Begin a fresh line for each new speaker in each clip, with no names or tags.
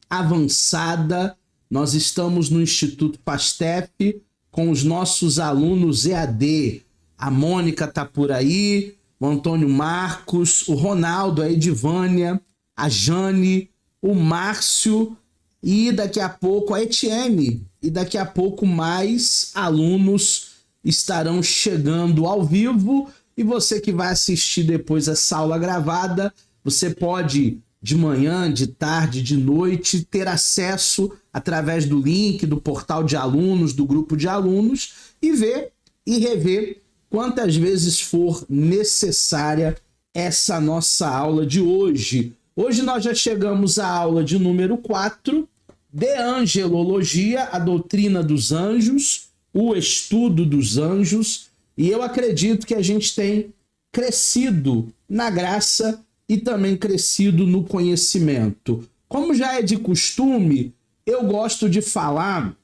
avançada. Nós estamos no Instituto Pastef com os nossos alunos EAD. A Mônica está por aí, o Antônio Marcos, o Ronaldo, a Edivânia, a Jane, o Márcio e daqui a pouco a Etienne. E daqui a pouco mais alunos estarão chegando ao vivo. E você que vai assistir depois essa aula gravada, você pode de manhã, de tarde, de noite ter acesso através do link do portal de alunos, do grupo de alunos e ver e rever quantas vezes for necessária essa nossa aula de hoje. Hoje nós já chegamos à aula de número 4, de Angelologia, a doutrina dos anjos, o estudo dos anjos, e eu acredito que a gente tem crescido na graça e também crescido no conhecimento. Como já é de costume, eu gosto de falar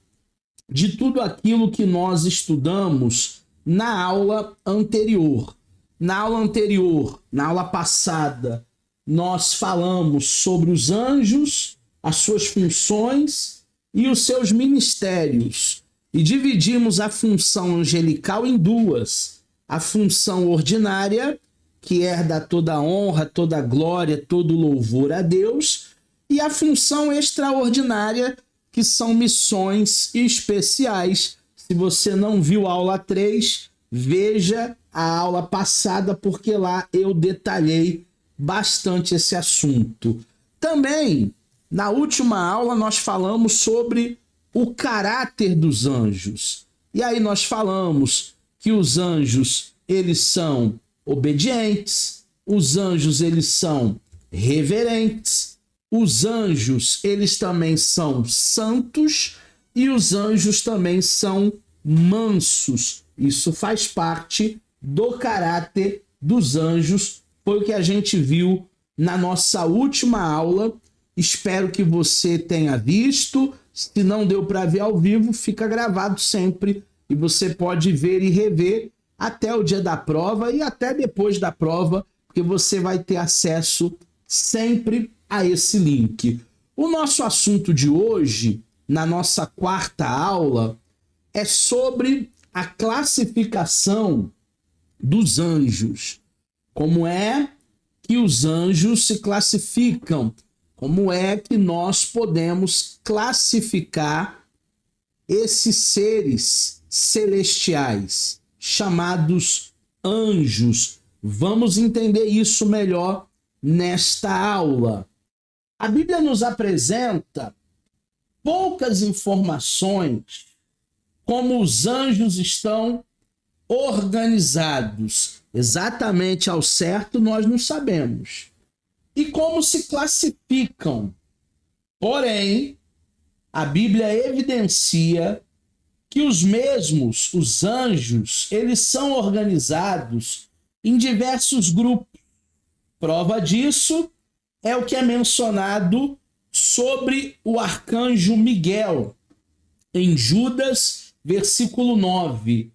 de tudo aquilo que nós estudamos na aula anterior. Na aula passada, nós falamos sobre os anjos, as suas funções e os seus ministérios. E dividimos a função angelical em duas. A função ordinária, que herda toda a honra, toda a glória, todo o louvor a Deus, e a função extraordinária, que são missões especiais. Se você não viu a aula 3, veja a aula passada, porque lá eu detalhei bastante esse assunto. Também, na última aula, nós falamos sobre o caráter dos anjos. E aí nós falamos que os anjos, eles são obedientes, os anjos, eles são reverentes, os anjos, eles também são santos e os anjos também são mansos. Isso faz parte do caráter dos anjos, foi o que a gente viu na nossa última aula. Espero que você tenha visto. Se não deu para ver ao vivo, fica gravado sempre e você pode ver e rever até o dia da prova e até depois da prova, porque você vai ter acesso sempre a esse link. O nosso assunto de hoje, na nossa quarta aula, é sobre a classificação dos anjos. Como é que os anjos se classificam? Como é que nós podemos classificar esses seres celestiais chamados anjos? Vamos entender isso melhor nesta aula. A Bíblia nos apresenta poucas informações como os anjos estão organizados. Exatamente ao certo nós não sabemos. E como se classificam. Porém, a Bíblia evidencia que os mesmos, os anjos, eles são organizados em diversos grupos. Prova disso é o que é mencionado sobre o arcanjo Miguel, em Judas, versículo 9.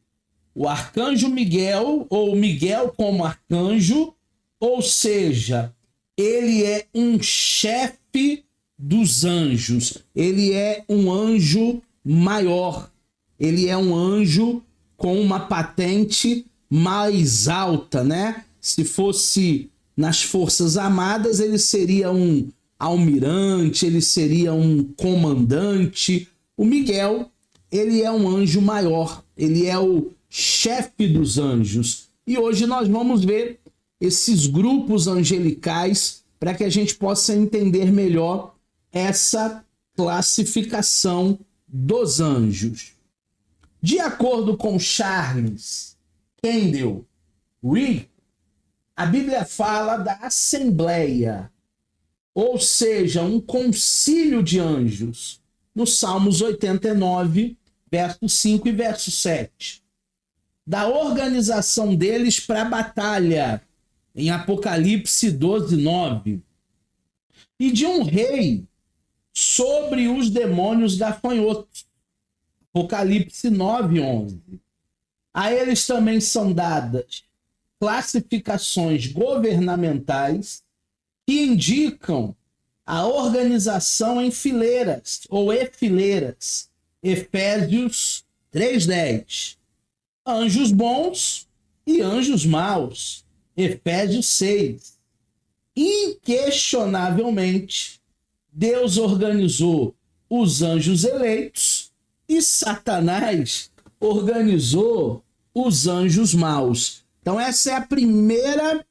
O arcanjo Miguel, ou Miguel como arcanjo, ou seja, ele é um chefe dos anjos. Ele é um anjo maior. Ele é um anjo com uma patente mais alta, né? Se fosse nas Forças Armadas, ele seria um almirante, ele seria um comandante. O Miguel, ele é um anjo maior. Ele é o chefe dos anjos. E hoje nós vamos ver esses grupos angelicais para que a gente possa entender melhor essa classificação dos anjos. De acordo com Charles Kendall Reed, a Bíblia fala da assembleia, ou seja, um concílio de anjos, no Salmos 89, verso 5 e verso 7. Da organização deles para a batalha, em Apocalipse 12, 9. E de um rei sobre os demônios gafanhotos, Apocalipse 9, 11. A eles também são dadas classificações governamentais que indicam a organização em fileiras ou enfileiras. Efésios 3:10. Anjos bons e anjos maus. Efésios 6. Inquestionavelmente, Deus organizou os anjos eleitos e Satanás organizou os anjos maus. Então essa é a primeira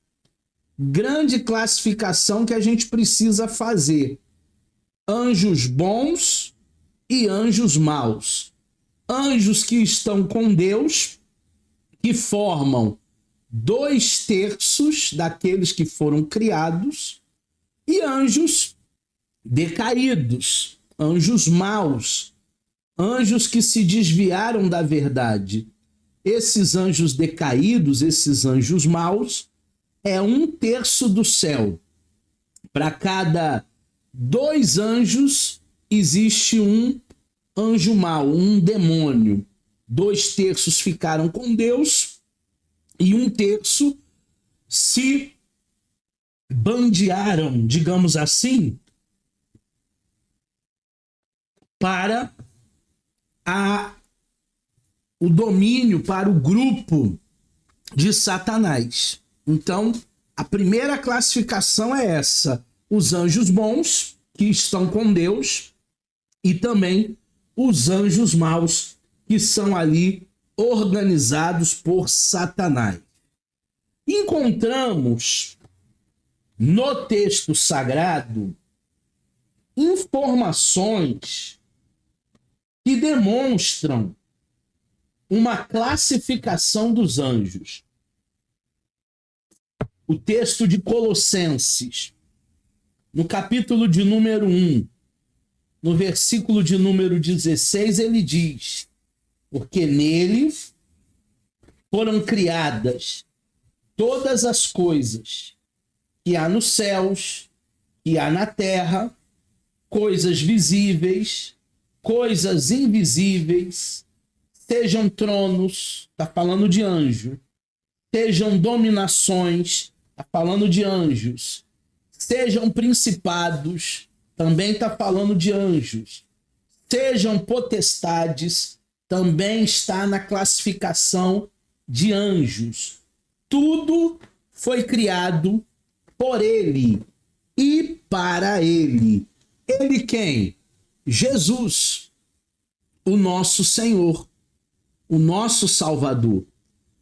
grande classificação que a gente precisa fazer. Anjos bons e anjos maus. Anjos que estão com Deus, que formam 2/3 daqueles que foram criados, e anjos decaídos, anjos maus, anjos que se desviaram da verdade. Esses anjos decaídos, esses anjos maus, é 1/3 do céu. Para cada 2 anjos, existe um anjo mau, um demônio. 2/3 ficaram com Deus e 1/3 se bandearam, digamos assim, para o domínio, para o grupo de Satanás. Então, a primeira classificação é essa: os anjos bons, que estão com Deus, e também os anjos maus, que são ali organizados por Satanás. Encontramos no texto sagrado informações que demonstram uma classificação dos anjos. O texto de Colossenses, no capítulo de número 1, no versículo de número 16, ele diz: porque nele foram criadas todas as coisas que há nos céus, que há na terra, coisas visíveis, coisas invisíveis, sejam tronos, está falando de anjo, sejam dominações, está falando de anjos, sejam principados, também está falando de anjos, sejam potestades, também está na classificação de anjos. Tudo foi criado por ele e para ele. Ele quem? Jesus, o nosso Senhor, o nosso Salvador.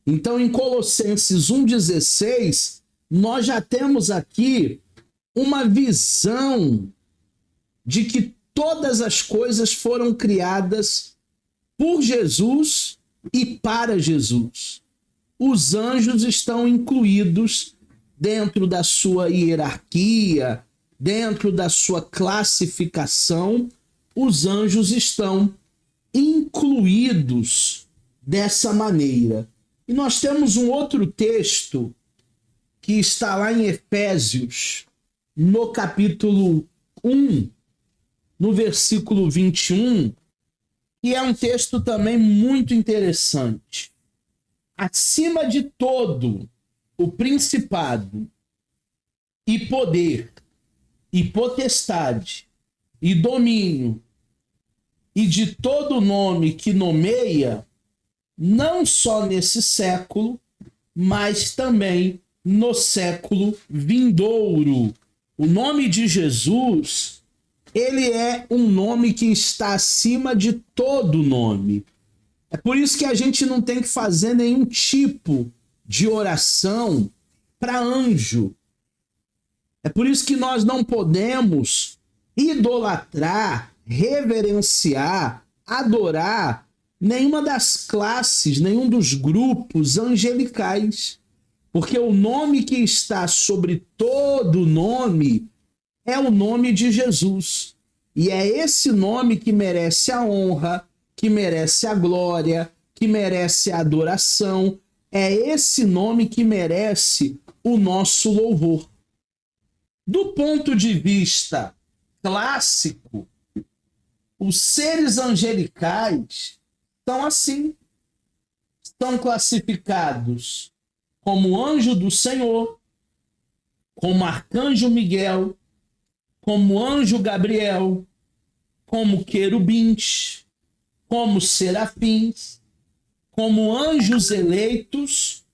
Então, em Colossenses 1,16, nós já temos aqui uma visão de que todas as coisas foram criadas por Jesus e para Jesus. Os anjos estão incluídos dentro da sua hierarquia, dentro da sua classificação. Os anjos estão incluídos dessa maneira. E nós temos um outro texto que está lá em Efésios, no capítulo 1, no versículo 21, e é um texto também muito interessante. Acima de todo o principado e poder e potestade e domínio e de todo nome que nomeia, não só nesse século, mas também no século vindouro. O nome de Jesus, ele é um nome que está acima de todo nome. É por isso que a gente não tem que fazer nenhum tipo de oração para anjo. É por isso que nós não podemos idolatrar, reverenciar, adorar nenhuma das classes, nenhum dos grupos angelicais. Porque o nome que está sobre todo nome é o nome de Jesus. E é esse nome que merece a honra, que merece a glória, que merece a adoração. É esse nome que merece o nosso louvor. Do ponto de vista clássico, os seres angelicais são assim. São classificados como anjo do Senhor, como arcanjo Miguel, como anjo Gabriel, como querubins, como serafins, como anjos eleitos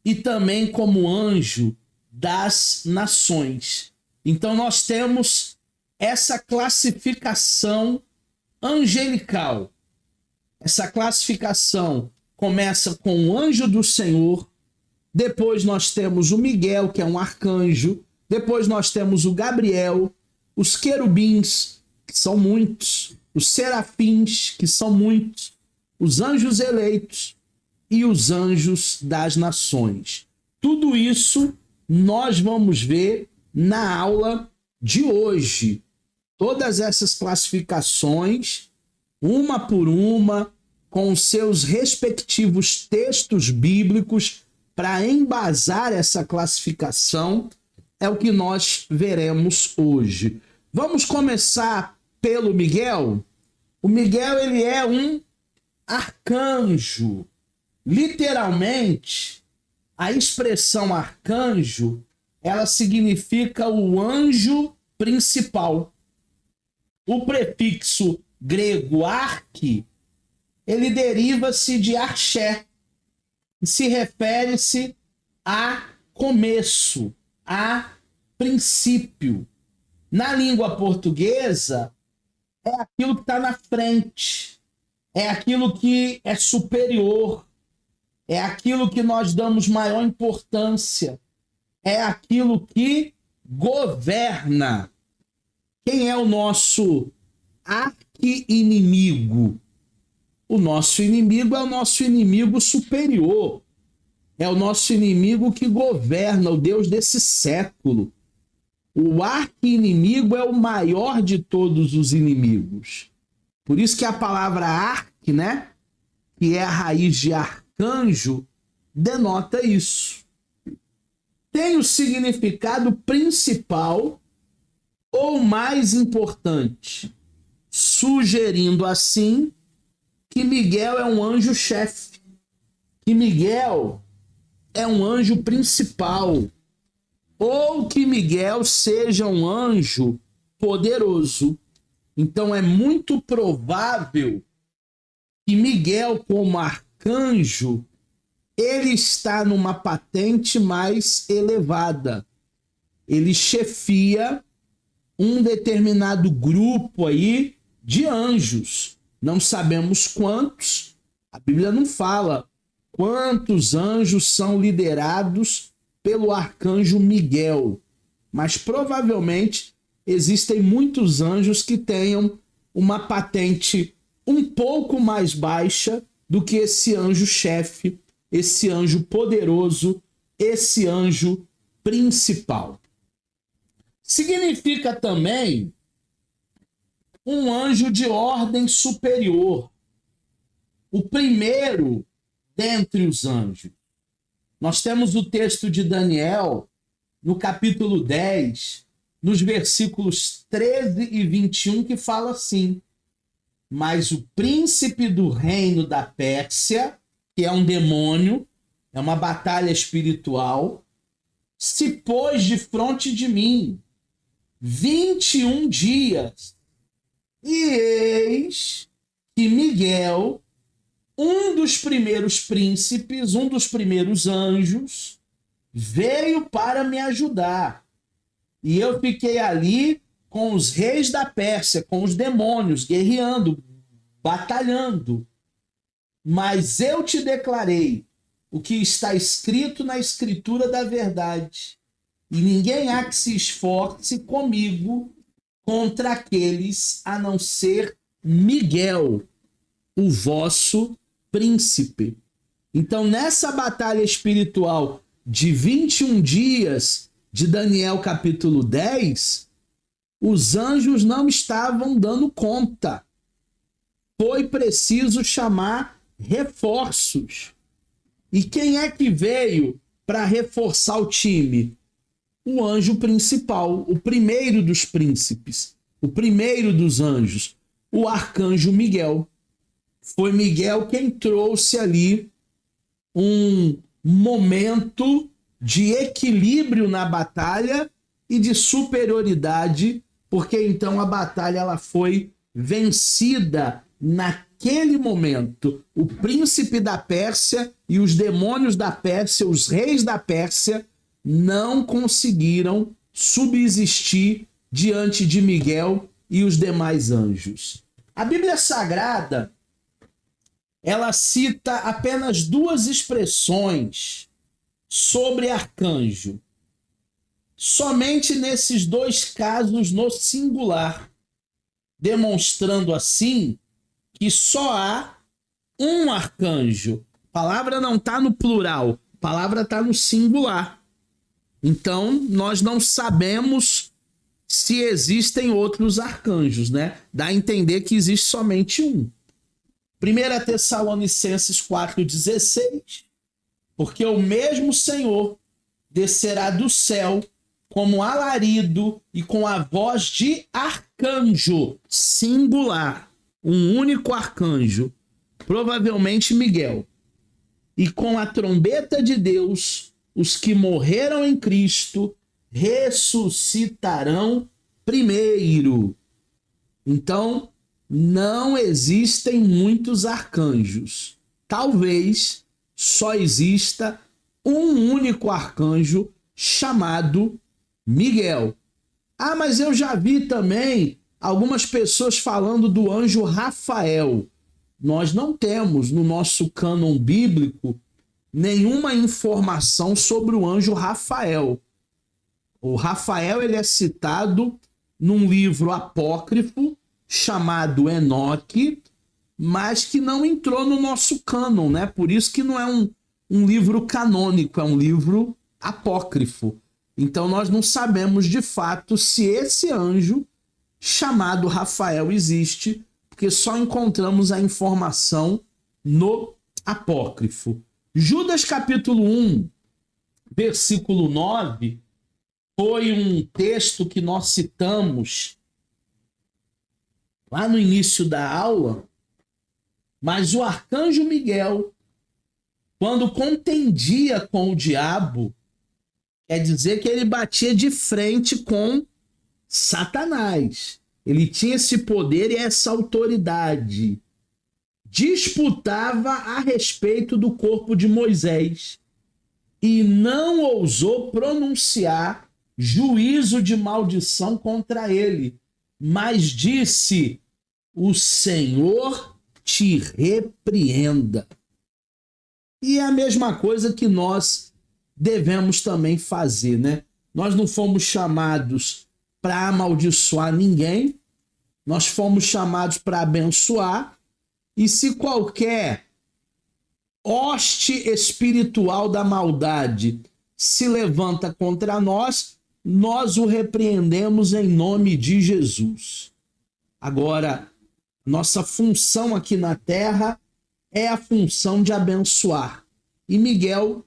e também como anjo das nações. Então nós temos essa classificação angelical. Essa classificação começa com o anjo do Senhor, depois nós temos o Miguel, que é um arcanjo, depois nós temos o Gabriel, os querubins, que são muitos, os serafins, que são muitos, os anjos eleitos e os anjos das nações. Tudo isso nós vamos ver na aula de hoje. Todas essas classificações, uma por uma, com os seus respectivos textos bíblicos para embasar essa classificação, é o que nós veremos hoje. Vamos começar pelo Miguel. O Miguel, ele é um arcanjo. Literalmente, a expressão arcanjo, ela significa o anjo principal. O prefixo grego arque, ele deriva-se de arché, e se refere-se a começo, a princípio. Na língua portuguesa, é aquilo que está na frente, é aquilo que é superior, é aquilo que nós damos maior importância, é aquilo que governa. Quem é o nosso arqui-inimigo? O nosso inimigo é o nosso inimigo superior. É o nosso inimigo que governa, o Deus desse século. O arqui-inimigo é o maior de todos os inimigos. Por isso que a palavra arque, né, que é a raiz de arcanjo, denota isso. Tem o significado principal ou mais importante, sugerindo assim que Miguel é um anjo-chefe, que Miguel é um anjo principal, ou que Miguel seja um anjo poderoso. Então é muito provável que Miguel, como arcanjo, ele está numa patente mais elevada. Ele chefia um determinado grupo aí de anjos. Não sabemos quantos, a Bíblia não fala quantos anjos são liderados pelo arcanjo Miguel, mas provavelmente existem muitos anjos que tenham uma patente um pouco mais baixa do que esse anjo-chefe, esse anjo poderoso, esse anjo principal. Significa também um anjo de ordem superior, o primeiro dentre os anjos. Nós temos o texto de Daniel, no capítulo 10, nos versículos 13 e 21, que fala assim: mas o príncipe do reino da Pérsia, que é um demônio, é uma batalha espiritual, se pôs de frente de mim 21 dias. E eis que Miguel, um dos primeiros príncipes, um dos primeiros anjos, veio para me ajudar. E eu fiquei ali com os reis da Pérsia, com os demônios, guerreando, batalhando. Mas eu te declarei o que está escrito na escritura da verdade. E ninguém há que se esforce comigo contra aqueles, a não ser Miguel, o vosso príncipe. Então, nessa batalha espiritual de 21 dias de Daniel capítulo 10, os anjos não estavam dando conta. Foi preciso chamar reforços. E quem é que veio para reforçar o time? O anjo principal, o primeiro dos príncipes, o primeiro dos anjos, o arcanjo Miguel. Foi Miguel quem trouxe ali um momento de equilíbrio na batalha e de superioridade porque então a batalha ela foi vencida naquele momento. O príncipe da Pérsia e os demônios da Pérsia, os reis da Pérsia, não conseguiram subsistir diante de Miguel e os demais anjos. A Bíblia Sagrada, ela cita apenas duas expressões sobre arcanjo. Somente nesses dois casos no singular, demonstrando assim que só há um arcanjo. A palavra não está no plural, a palavra está no singular. Então, nós não sabemos se existem outros arcanjos, né? Dá a entender que existe somente um. 1 Tessalonicenses 4,16, porque o mesmo Senhor descerá do céu como alarido e com a voz de arcanjo, singular, um único arcanjo, provavelmente Miguel. E com a trombeta de Deus, os que morreram em Cristo ressuscitarão primeiro. Então, não existem muitos arcanjos. Talvez só exista um único arcanjo chamado Miguel. Ah, mas eu já vi também algumas pessoas falando do anjo Rafael. Nós não temos no nosso cânon bíblico nenhuma informação sobre o anjo Rafael. O Rafael ele é citado num livro apócrifo chamado Enoque, mas que não entrou no nosso cânon, né? Por isso que não é um livro canônico, é um livro apócrifo. Então nós não sabemos de fato se esse anjo chamado Rafael existe, porque só encontramos a informação no apócrifo. Judas capítulo 1, versículo 9, foi um texto que nós citamos lá no início da aula, mas o arcanjo Miguel, quando contendia com o diabo, quer dizer que ele batia de frente com Satanás. Ele tinha esse poder e essa autoridade. Disputava a respeito do corpo de Moisés e não ousou pronunciar juízo de maldição contra ele, mas disse: o Senhor te repreenda. E é a mesma coisa que nós devemos também fazer, né? Nós não fomos chamados para amaldiçoar ninguém, nós fomos chamados para abençoar, e se qualquer hoste espiritual da maldade se levanta contra nós, nós o repreendemos em nome de Jesus. Agora, nossa função aqui na terra é a função de abençoar. E Miguel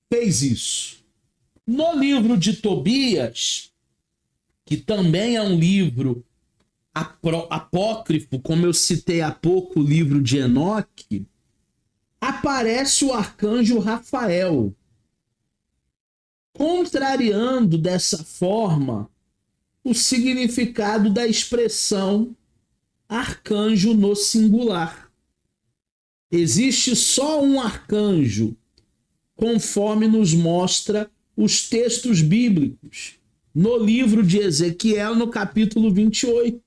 fez isso. No livro de Tobias, que também é um livro apócrifo, como eu citei há pouco, o livro de Enoque, aparece o arcanjo Rafael, contrariando dessa forma o significado da expressão arcanjo no singular. Existe só um arcanjo, conforme nos mostra os textos bíblicos. No livro de Ezequiel, no capítulo 28,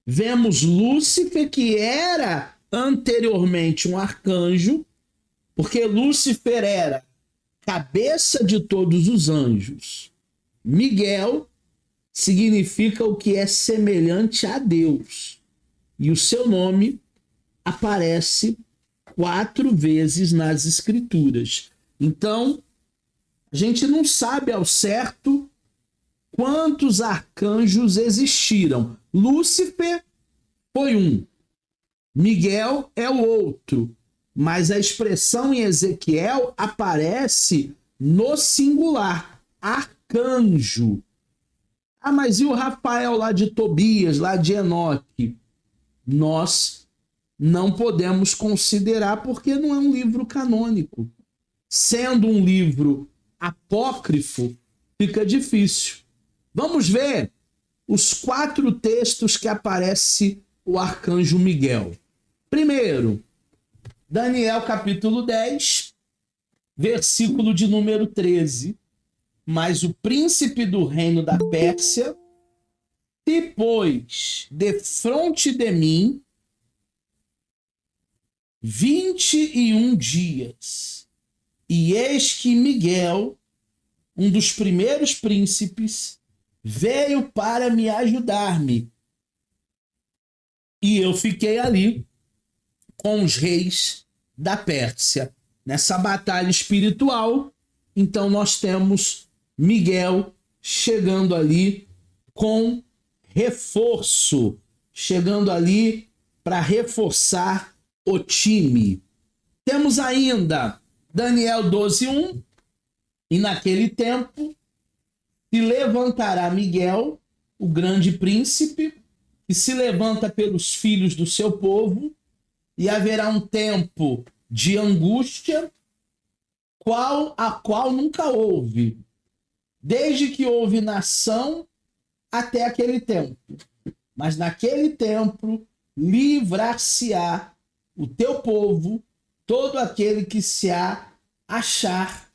vemos Lúcifer, que era anteriormente um arcanjo, porque Lúcifer era cabeça de todos os anjos. Miguel significa o que é semelhante a Deus. E o seu nome aparece 4 vezes nas Escrituras. Então, a gente não sabe ao certo quantos arcanjos existiram. Lúcifer foi um, Miguel é o outro, mas a expressão em Ezequiel aparece no singular, arcanjo. Ah, mas e o Rafael lá de Tobias, lá de Enoque? Nós não podemos considerar porque não é um livro canônico. Sendo um livro apócrifo, fica difícil. Vamos ver os 4 textos que aparece o arcanjo Miguel. Primeiro, Daniel capítulo 10, versículo de número 13. Mas o príncipe do reino da Pérsia se pôs defronte de mim 21 dias. E eis que Miguel, um dos primeiros príncipes, veio para me ajudar-me. E eu fiquei ali com os reis da Pérsia. Nessa batalha espiritual, então nós temos Miguel chegando ali com reforço, chegando ali para reforçar o time. Temos ainda Daniel 12:1, e naquele tempo se levantará Miguel, o grande príncipe, que se levanta pelos filhos do seu povo, e haverá um tempo de angústia, a qual nunca houve, desde que houve nação até aquele tempo. Mas naquele tempo livrar-se-á o teu povo, todo aquele que se achar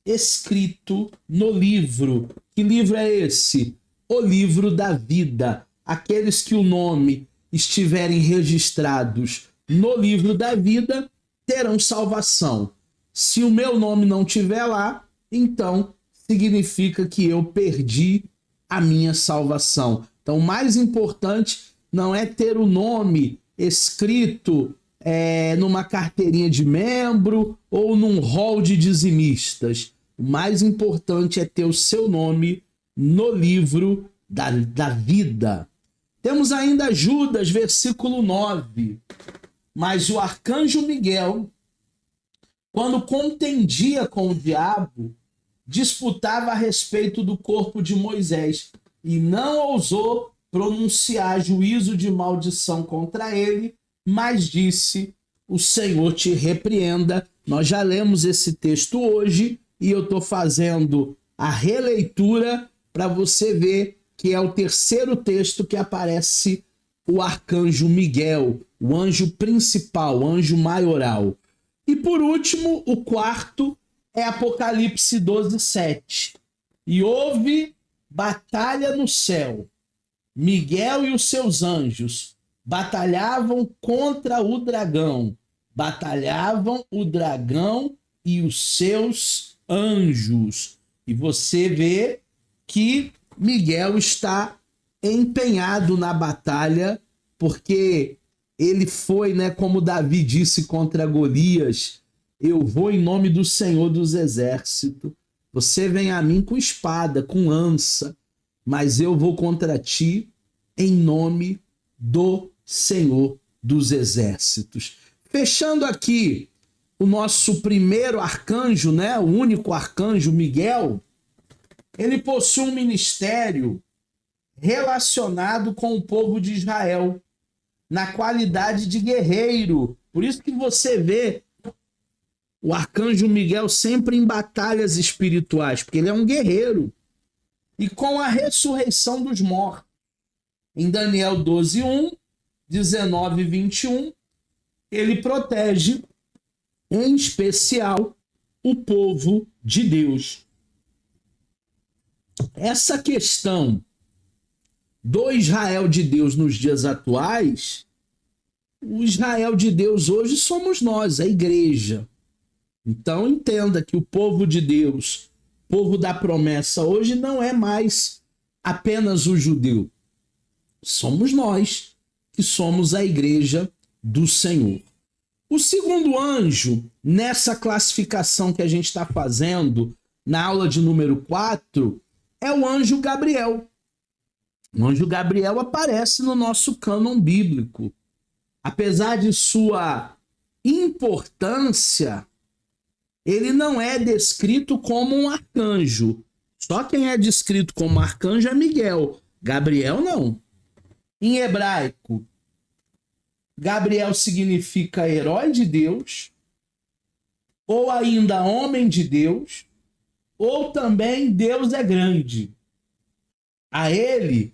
escrito no livro. Que livro é esse? O livro da vida. Aqueles que o nome estiverem registrados no livro da vida terão salvação. Se o meu nome não estiver lá, então significa que eu perdi a minha salvação. Então, o mais importante não é ter o nome escrito numa carteirinha de membro ou num rol de dizimistas. O mais importante é ter o seu nome no livro da vida. Temos ainda Judas, versículo 9. Mas o arcanjo Miguel, quando contendia com o diabo, disputava a respeito do corpo de Moisés e não ousou pronunciar juízo de maldição contra ele, mas disse: o Senhor te repreenda. Nós já lemos esse texto hoje e eu estou fazendo a releitura para você ver que é o terceiro texto que aparece o arcanjo Miguel, o anjo principal, o anjo maioral. E por último, o quarto é Apocalipse 12:7. E houve batalha no céu. Miguel e os seus anjos batalhavam contra o dragão. Batalhavam o dragão e os seus anjos. E você vê que Miguel está empenhado na batalha, porque ele foi, como Davi disse contra Golias: eu vou em nome do Senhor dos Exércitos. Você vem a mim com espada, com lança, mas eu vou contra ti em nome do Senhor dos Exércitos. Fechando aqui o nosso primeiro arcanjo, o único arcanjo, Miguel, ele possui um ministério relacionado com o povo de Israel, na qualidade de guerreiro. Por isso que você vê o arcanjo Miguel sempre em batalhas espirituais, porque ele é um guerreiro. E com a ressurreição dos mortos, em Daniel 12:1, 19 e 21, ele protege, em especial, o povo de Deus. Essa questão do Israel de Deus nos dias atuais, o Israel de Deus hoje somos nós, a igreja. Então entenda que o povo de Deus, povo da promessa, hoje não é mais apenas o judeu. Somos nós que somos a igreja do Senhor. O segundo anjo, nessa classificação que a gente está fazendo na aula de número 4, é o anjo Gabriel. O anjo Gabriel aparece no nosso cânon bíblico. Apesar de sua importância, ele não é descrito como um arcanjo. Só quem é descrito como arcanjo é Miguel. Gabriel não. Em hebraico, Gabriel significa herói de Deus, ou ainda homem de Deus, ou também Deus é grande. A ele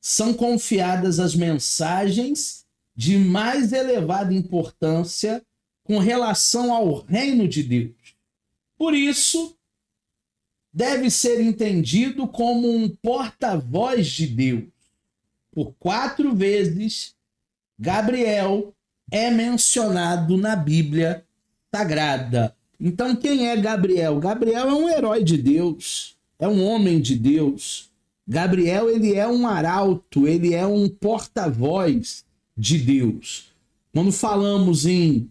são confiadas as mensagens de mais elevada importância com relação ao reino de Deus. Por isso, deve ser entendido como um porta-voz de Deus. Por 4 vezes, Gabriel é mencionado na Bíblia Sagrada. Então, quem é Gabriel? Gabriel é um herói de Deus, é um homem de Deus. Gabriel, ele é um arauto, ele é um porta-voz de Deus. Quando falamos em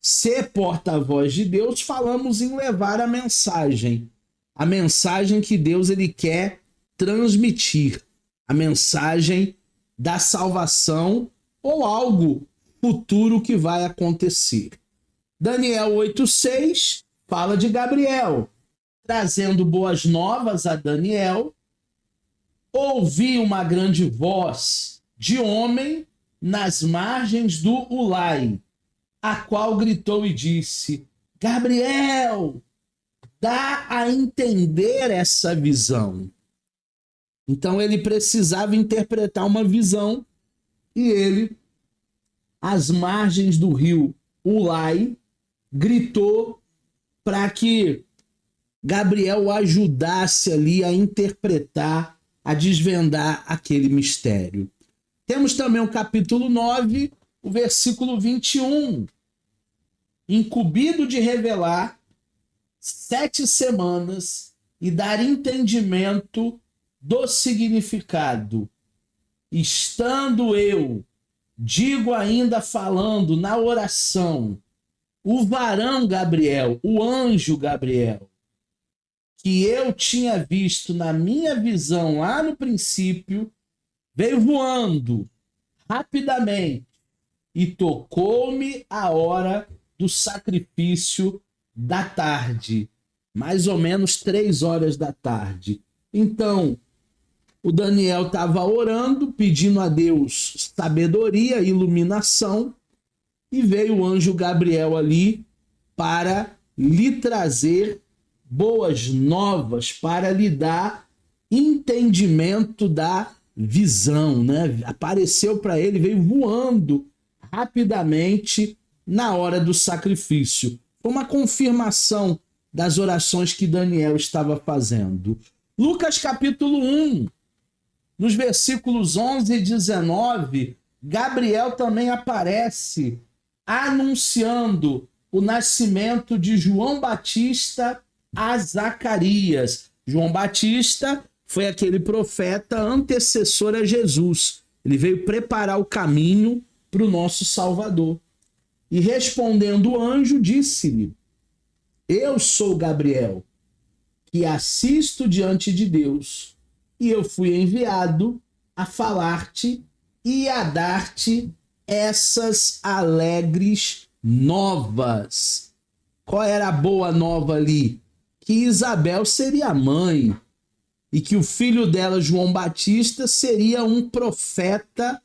ser porta-voz de Deus, falamos em levar a mensagem que Deus ele quer transmitir, a mensagem da salvação ou algo futuro que vai acontecer. Daniel 8,6 fala de Gabriel, trazendo boas novas a Daniel. Ouvi uma grande voz de homem nas margens do Ulai, a qual gritou e disse: Gabriel, dá a entender essa visão. Então ele precisava interpretar uma visão e ele, às margens do rio Ulai, gritou para que Gabriel o ajudasse ali a interpretar, a desvendar aquele mistério. Temos também o capítulo 9, o versículo 21. Incumbido de revelar 7 semanas e dar entendimento do significado. Estando eu, digo ainda falando na oração, o varão Gabriel, o anjo Gabriel, que eu tinha visto na minha visão lá no princípio, veio voando rapidamente e tocou-me a hora do sacrifício da tarde, mais ou menos 3 horas da tarde. Então, o Daniel estava orando, pedindo a Deus sabedoria, iluminação, e veio o anjo Gabriel ali para lhe trazer boas novas, para lhe dar entendimento da visão, né? Apareceu para ele, veio voando rapidamente na hora do sacrifício. Foi uma confirmação das orações que Daniel estava fazendo. Lucas capítulo 1, nos versículos 11 e 19, Gabriel também aparece anunciando o nascimento de João Batista a Zacarias. João Batista foi aquele profeta antecessor a Jesus. Ele veio preparar o caminho para o nosso Salvador. E respondendo o anjo, disse-lhe: Eu sou Gabriel, que assisto diante de Deus, e eu fui enviado a falar-te e a dar-te essas alegres novas. Qual era a boa nova ali? Que Isabel seria mãe e que o filho dela, João Batista, seria um profeta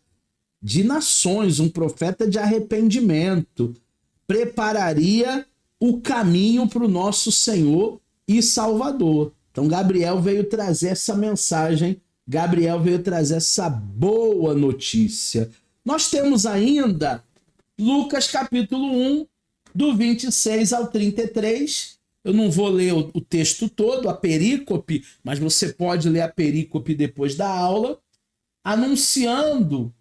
de nações, um profeta de arrependimento. Prepararia o caminho para o nosso Senhor e Salvador. Então Gabriel veio trazer essa mensagem, Gabriel veio trazer essa boa notícia. Nós temos ainda Lucas capítulo 1, do 26 ao 33. Eu não vou ler o texto todo, a perícope, mas você pode ler a perícope depois da aula, anunciando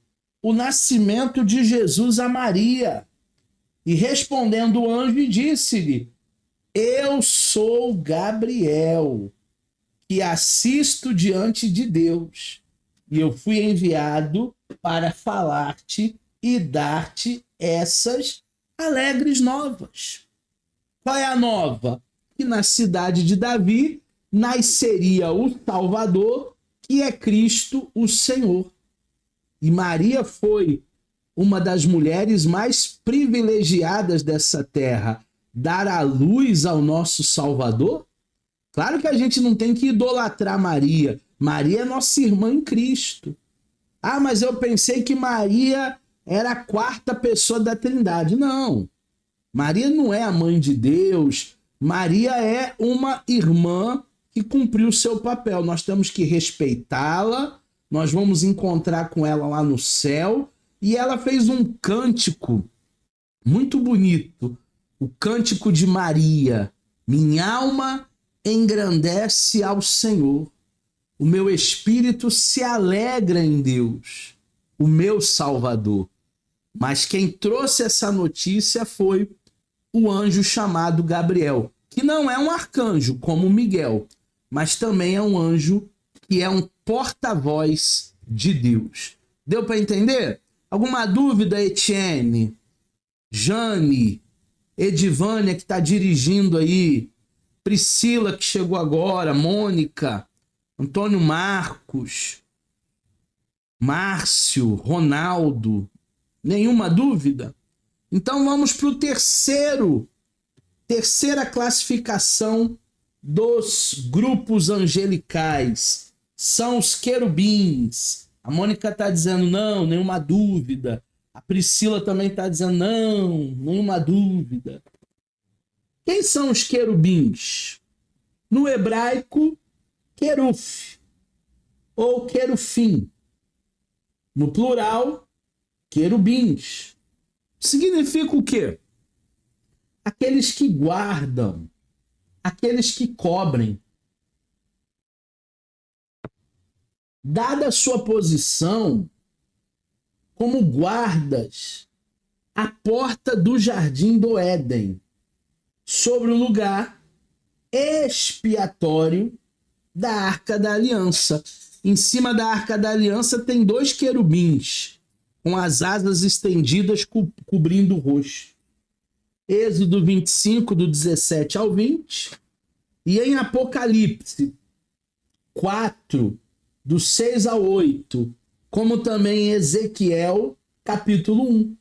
o nascimento de Jesus a Maria. E respondendo o anjo, disse-lhe: Eu sou Gabriel, que assisto diante de Deus, e eu fui enviado para falar-te e dar-te essas alegres novas. Qual é a nova? Que na cidade de Davi nasceria o Salvador, que é Cristo o Senhor. E Maria foi uma das mulheres mais privilegiadas dessa terra, dar à luz ao nosso Salvador. Claro que a gente não tem que idolatrar Maria. Maria é nossa irmã em Cristo. Ah, mas eu pensei que Maria era a 4ª pessoa da Trindade. Não. Maria não é a mãe de Deus. Maria é uma irmã que cumpriu o seu papel. Nós temos que respeitá-la, nós vamos encontrar com ela lá no céu, e ela fez um cântico muito bonito, o Cântico de Maria. Minha alma engrandece ao Senhor, o meu espírito se alegra em Deus, o meu Salvador. Mas quem trouxe essa notícia foi o anjo chamado Gabriel, que não é um arcanjo como Miguel, mas também é um anjo que é um porta-voz de Deus. Deu para entender? Alguma dúvida, Etienne, Jane, Edivânia, que está dirigindo aí, Priscila, que chegou agora, Mônica, Antônio Marcos, Márcio, Ronaldo, nenhuma dúvida? Então vamos para o terceira classificação dos grupos angelicais. São os querubins. A Mônica está dizendo não, nenhuma dúvida. A Priscila também está dizendo não, nenhuma dúvida. Quem são os querubins? No hebraico, queruf ou querufim. No plural, querubins. Significa o quê? Aqueles que guardam, aqueles que cobrem. Dada a sua posição como guardas à porta do jardim do Éden, sobre o lugar expiatório da Arca da Aliança. Em cima da Arca da Aliança tem 2 querubins, com as asas estendidas cobrindo o rosto. Êxodo 25, do 17 ao 20. E em Apocalipse 4, do 6 ao 8, como também em Ezequiel, capítulo 1.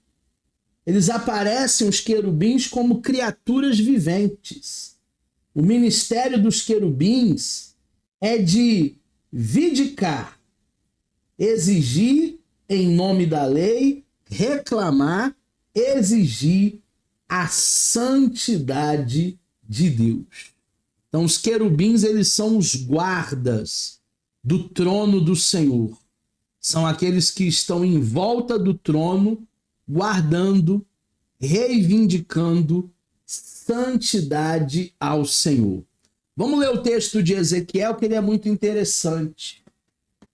Eles aparecem, os querubins, como criaturas viventes. O ministério dos querubins é de vindicar, exigir em nome da lei, reclamar, exigir a santidade de Deus. Então os querubins, eles são os guardas do trono do Senhor. São aqueles que estão em volta do trono, guardando, reivindicando santidade ao Senhor. Vamos ler o texto de Ezequiel, que ele é muito interessante.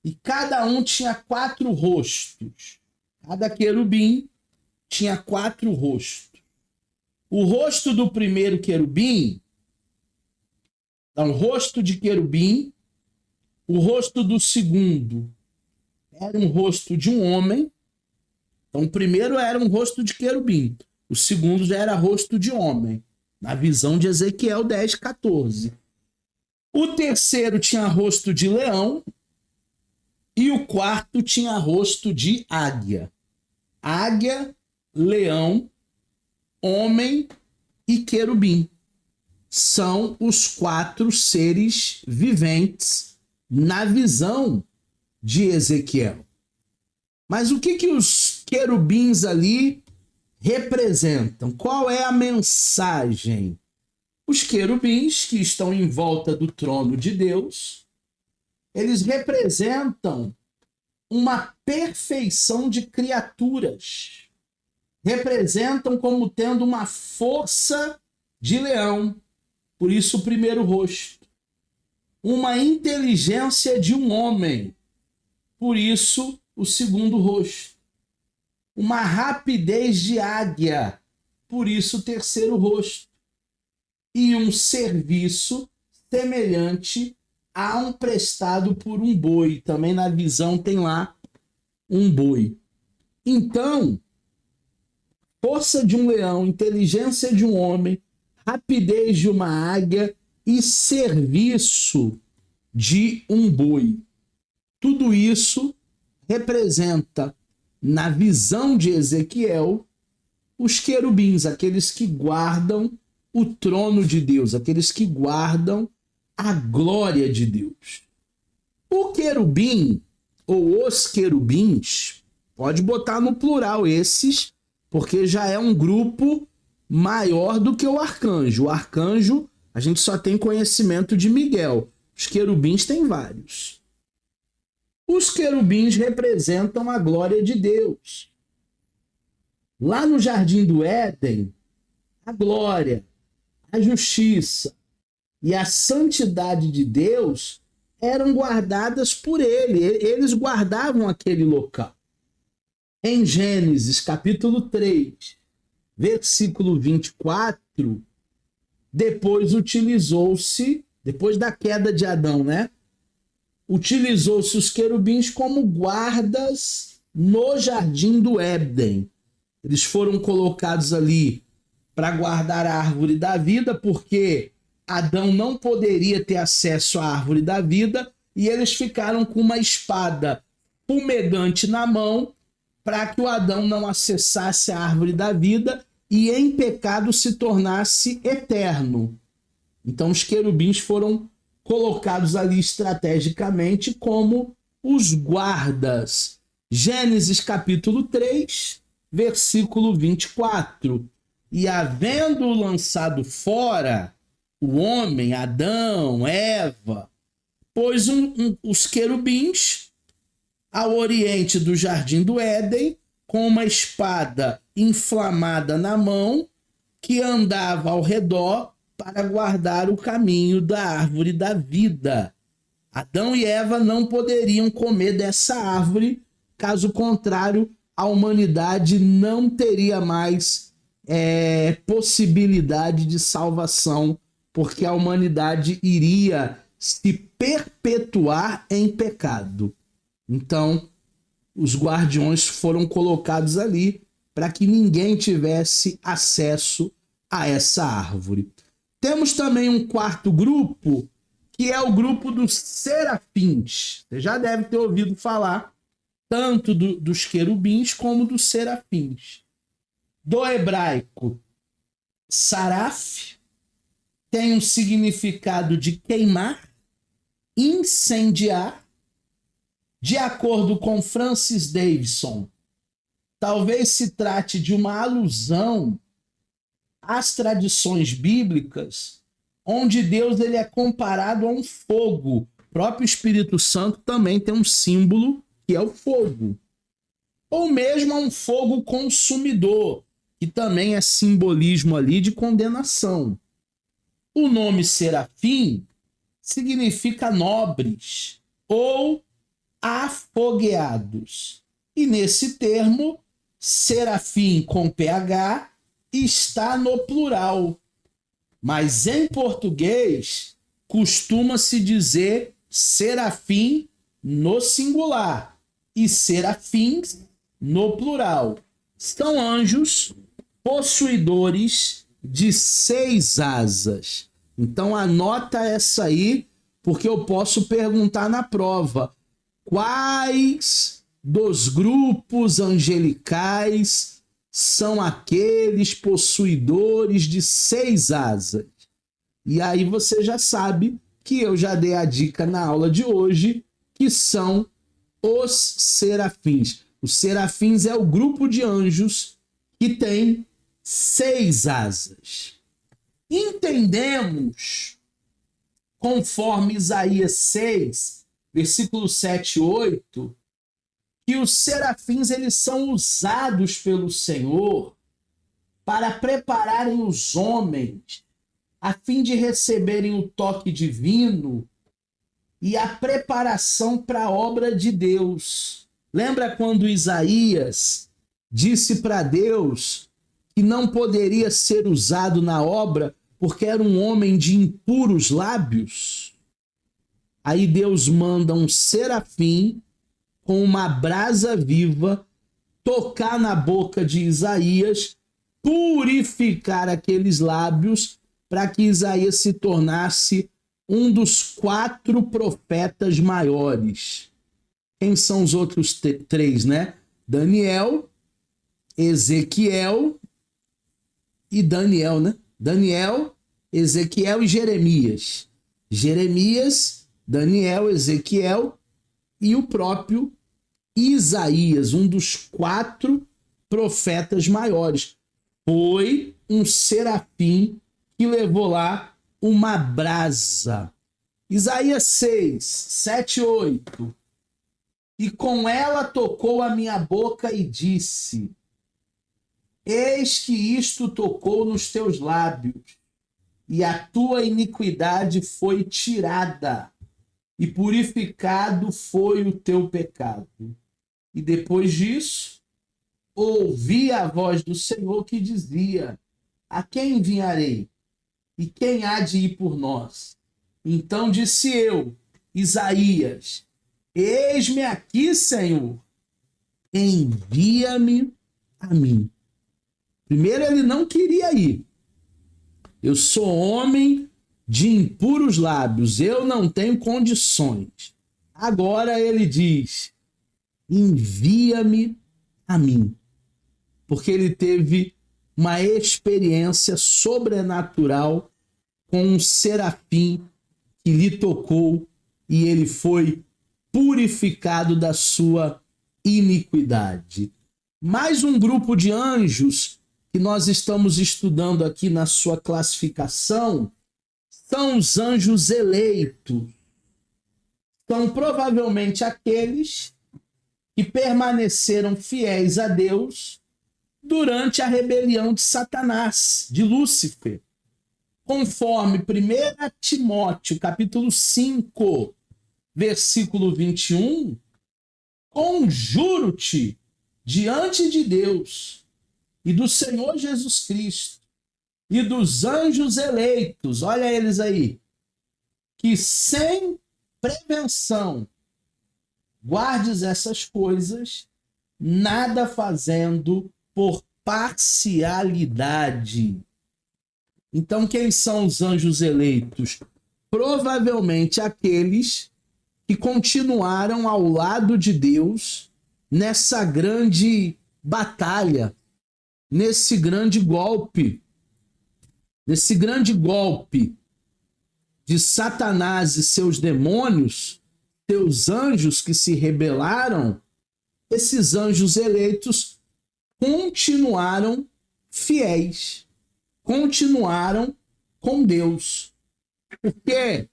E cada um tinha 4 rostos. Cada querubim tinha 4 rostos. O rosto do primeiro querubim, então, rosto de querubim. O rosto do segundo era um rosto de um homem. Então, o primeiro era um rosto de querubim. O segundo já era rosto de homem, na visão de Ezequiel 10, 14. O terceiro tinha rosto de leão. E o quarto tinha rosto de águia. Águia, leão, homem e querubim. São os 4 seres viventes na visão de Ezequiel. Mas o que os querubins ali representam? Qual é a mensagem? Os querubins que estão em volta do trono de Deus, eles representam uma perfeição de criaturas. Representam como tendo uma força de leão, por isso o primeiro rosto. Uma inteligência de um homem, por isso o segundo rosto. Uma rapidez de águia, por isso o terceiro rosto. E um serviço semelhante a um prestado por um boi. Também na visão tem lá um boi. Então, força de um leão, inteligência de um homem, rapidez de uma águia e serviço de um boi. Tudo isso representa, na visão de Ezequiel, os querubins, aqueles que guardam o trono de Deus, aqueles que guardam a glória de Deus. O querubim, ou os querubins, pode botar no plural esses, porque já é um grupo maior do que o arcanjo. O arcanjo, a gente só tem conhecimento de Miguel. Os querubins têm vários. Os querubins representam a glória de Deus. Lá no Jardim do Éden, a glória, a justiça e a santidade de Deus eram guardadas por ele. Eles guardavam aquele local. Em Gênesis, capítulo 3, versículo 24, depois da queda de Adão, né? Utilizou-se os querubins como guardas no Jardim do Éden. Eles foram colocados ali para guardar a árvore da vida, porque Adão não poderia ter acesso à árvore da vida, e eles ficaram com uma espada fumegante na mão para que o Adão não acessasse a árvore da vida e em pecado se tornasse eterno. Então os querubins foram colocados ali estrategicamente como os guardas. Gênesis capítulo 3, versículo 24. E havendo lançado fora o homem, Adão, Eva, pôs os querubins ao oriente do Jardim do Éden, com uma espada inflamada na mão, que andava ao redor para guardar o caminho da árvore da vida. Adão e Eva não poderiam comer dessa árvore, caso contrário, a humanidade não teria mais possibilidade de salvação, porque a humanidade iria se perpetuar em pecado. Então, os guardiões foram colocados ali para que ninguém tivesse acesso a essa árvore. Temos também um quarto grupo, que é o grupo dos serafins. Você já deve ter ouvido falar tanto dos querubins como dos serafins. Do hebraico, saraf tem um significado de queimar, incendiar. De acordo com Francis Davidson, talvez se trate de uma alusão às tradições bíblicas, onde Deus ele é comparado a um fogo. O próprio Espírito Santo também tem um símbolo, que é o fogo. Ou mesmo a um fogo consumidor, que também é simbolismo ali de condenação. O nome serafim significa nobres ou afogueados. E nesse termo, serafim com PH está no plural. Mas em português, costuma-se dizer serafim no singular e serafins no plural. São anjos possuidores de 6 asas. Então anota essa aí, porque eu posso perguntar na prova. Quais dos grupos angelicais são aqueles possuidores de 6 asas? E aí você já sabe que eu já dei a dica na aula de hoje, que são os serafins. Os serafins é o grupo de anjos que tem 6 asas. Entendemos, conforme Isaías 6, versículo 7 e 8, que os serafins eles são usados pelo Senhor para prepararem os homens a fim de receberem o toque divino e a preparação para a obra de Deus. Lembra quando Isaías disse para Deus que não poderia ser usado na obra porque era um homem de impuros lábios? Aí Deus manda um serafim com uma brasa viva tocar na boca de Isaías, purificar aqueles lábios para que Isaías se tornasse um dos 4 profetas maiores. Quem são os outros 3, né? Daniel, Ezequiel e Daniel, né? Daniel, Ezequiel e Jeremias. Jeremias, Daniel, Ezequiel e o próprio Isaías, um dos 4 profetas maiores. Foi um serafim que levou lá uma brasa. Isaías 6, 7 e 8. e com ela tocou a minha boca e disse: eis que isto tocou nos teus lábios, e a tua iniquidade foi tirada, e purificado foi o teu pecado. E depois disso, ouvi a voz do Senhor que dizia: a quem enviarei? E quem há de ir por nós? Então disse eu, Isaías: eis-me aqui, Senhor, envia-me a mim. Primeiro, ele não queria ir. Eu sou homem de impuros lábios, eu não tenho condições. Agora ele diz: envia-me a mim. Porque ele teve uma experiência sobrenatural com um serafim que lhe tocou e ele foi purificado da sua iniquidade. Mais um grupo de anjos que nós estamos estudando aqui na sua classificação são os anjos eleitos. São provavelmente aqueles que permaneceram fiéis a Deus durante a rebelião de Satanás, de Lúcifer. Conforme 1 Timóteo, capítulo 5, versículo 21, conjuro-te diante de Deus e do Senhor Jesus Cristo e dos anjos eleitos, olha eles aí, que sem prevenção guardes essas coisas, nada fazendo por parcialidade. Então, quem são os anjos eleitos? Provavelmente aqueles que continuaram ao lado de Deus nessa grande batalha, nesse grande golpe de Satanás e seus demônios, seus anjos que se rebelaram. Esses anjos eleitos continuaram fiéis, continuaram com Deus. Porque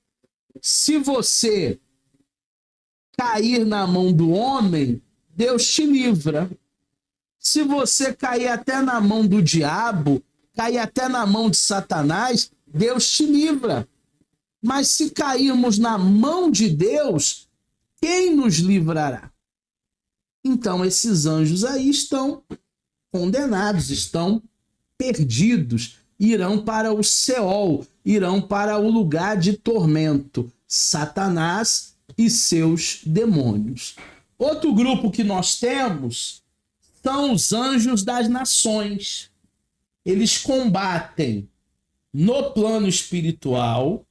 se você cair na mão do homem, Deus te livra. Se você cair até na mão do diabo, cair até na mão de Satanás, Deus te livra. Mas se cairmos na mão de Deus, quem nos livrará? Então esses anjos aí estão condenados, estão perdidos, irão para o Seol, irão para o lugar de tormento, Satanás e seus demônios. Outro grupo que nós temos são os anjos das nações. Eles combatem no plano espiritual